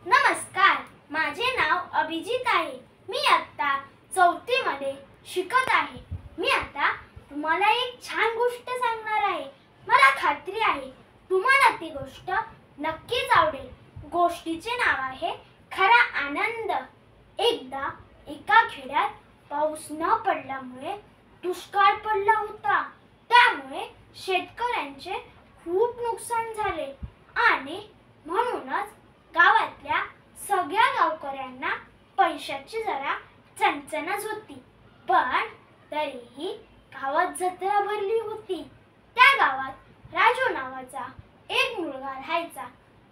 नमस्कार, माझे नाव अभिजित आहे. मी आता 4थी मध्ये शिकत आहे. मी आता तुम्हाला एक छान गोष्ट सांगणार आहे. मला खात्री आहे तुम्हाला ती गोष्ट नक्कीच आवडेल. गोष्टीचे नाव आहे खरा आनंद. एकदा एका खेड्यात पाऊस न पडल्यामुळे दुष्काळ पडला होता. त्यामुळे शेतकऱ्यांचे खूप नुकसान झाले आणि म्हणूनच गावातल्या सगळ्या गावकऱ्यांना पैशाची जरा चणचणच होती. पण तरीही गावात जत्रा भरली होती. त्या गावात राजू नावाचा एक मुलगा राहायचा.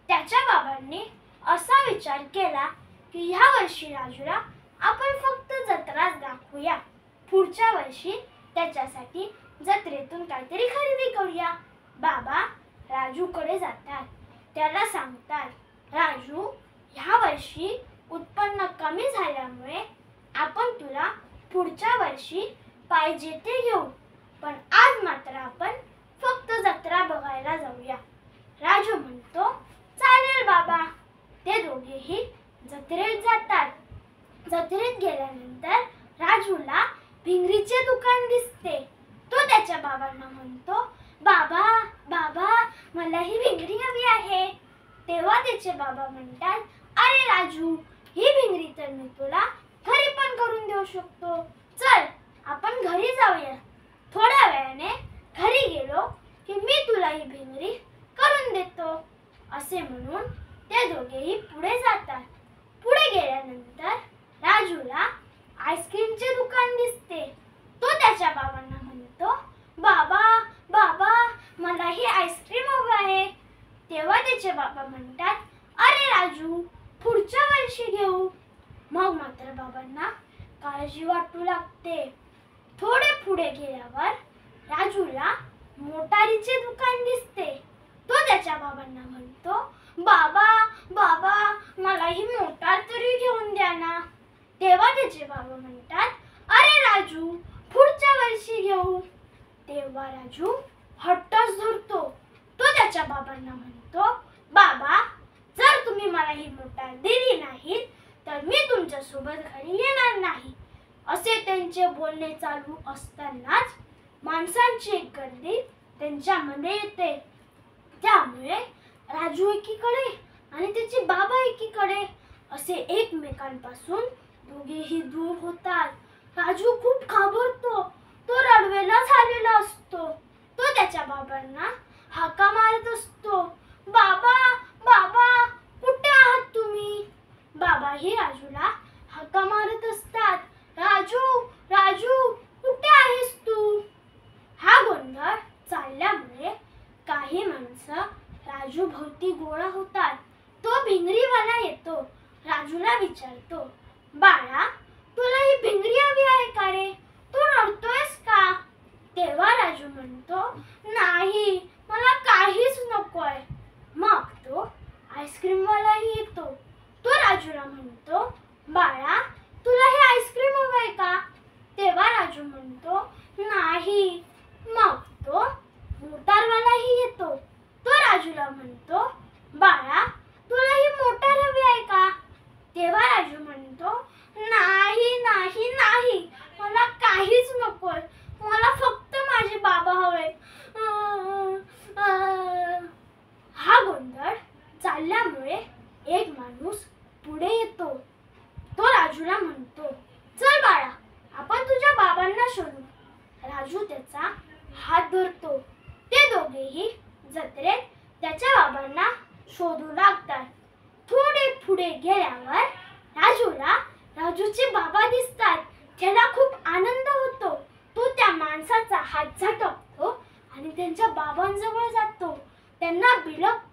त्याच्या बाबांनी असा विचार केला की ह्या वर्षी राजूला आपण फक्त जत्राच दाखवूया. पुढच्या वर्षी त्याच्यासाठी जत्रेतून काहीतरी खरेदी करूया. बाबा राजूकडे जातात. त्याला सांगतात, राजू, ह्या वर्षी उत्पन्न कमी झाल्यामुळे आपण तुला पुढच्या वर्षी पाहिजे ते घेऊ, पण आज मात्र आपण फक्त जत्रा बघायला जाऊया. राजू म्हणतो, चालेल बाबा. ते दोघेही जत्रेत जातात. जत्रेत गेल्यानंतर राजूला भिंगरीचे दुकान दिसते. तो त्याच्या बाबांना म्हणतो, बाबा बाबा, मला ही भिंगरी हवी आहे. तेव्हा त्याचे बाबा म्हणतात, अरे राजू, ही भिंगरी तर मी तुला घरी पण करून देऊ शकतो. चल आपण घरी जाऊया. थोड्या वेळाने घरी गेलो की मी तुला ही भिंगरी करून देतो. असे म्हणून ते दोघेही पुढे जातात. पुढे गेल्यानंतर राजूला आईस्क्रीमचे दुकान दिसते. तो त्याच्या बाबांना म्हणतो, बाबा बाबा, मला ही आईस्क्रीम हवी आहे. तेव्हा त्याचे बाबा म्हणतात, अरे राजू, पुढच्या वर्षी घेऊ. मग मात्र बाबांना काळजी वाटू लागते. थोडे पुढे गेल्यावर राजूला मोटारीचे दुकान दिसते. तो त्याच्या बाबांना म्हणतो, बाबा बाबा, मला ही मोटार तरी घेऊन द्या ना. तेव्हा त्याचे बाबा म्हणतात, अरे राजू, पुढच्या वर्षी घेऊ. तेव्हा राजू हट्टच धरतो. तो त्याच्या बाबांना म्हणतो, बाबा, जर तुम्ही मला ही मोटार दिली नाही तर मी तुमच्या सोबत घरी येणार नाही. असे त्यांचे बोलणे चालू असतानाच माणसांची एक गर्दी त्यांच्यामध्ये येते. त्यामुळे राजू एकीकडे आणि त्याचे बाबा एकीकडे असे एकमेकांपासून दोघेही दूर होतात. राजू खूप घाबरतो. तो रडवेला झालेला असतो. तो त्याच्या बाबांना हाका मारत असतो, बाबा बाबा, कुठे आहात तुम्ही. बाबाही राजूला हाका मारत असतात, राजू राजू, कुठे आहेस तू. हा गोंधळ चालल्यामुळे काही माणसं राजू भोवती गोळा होतात. तो भिंगरीवाला येतो. राजूला विचारतो, बाळा, तुला ही भिंगरी हवी आहे का रे. तू रडतोयस का. तेव्हा राजू म्हणतो, नाही, मला काहीच नकोय. मग तो आईस्क्रीमवालाही येतो. तो राजूला म्हणतो, बाळा, तुला हे आईस्क्रीम हवंय का. तेव्हा राजू म्हणतो, नाही. मग तो मोटारवालाही येतो. तो राजूला म्हणतो, बाळा, तुला ही मोटार हवी आहे का. तेव्हा राजू म्हणतो, नाही नाही नाही, मला काहीच नकोय. मला फक्त माझे बाबा हवेत. हा गोंधळ चालल्यामुळे एक माणूस पुढे येतो. तो राजूला म्हणतो, चल बाळा, आपण तुझ्या बाबांना शोधू. राजू त्याचा हात धरतो. ते दोघेही जत्रेत त्याच्या बाबांना शोधू लागतात. थोडे पुढे गेल्यावर राजूला राजूचे बाबा दिसतात. त्याला खूप आनंद होतो. तो त्या माणसाचा हात झटकतो आणि त्यांच्या बाबांजवळ जातो. त्यांना बिलगतो.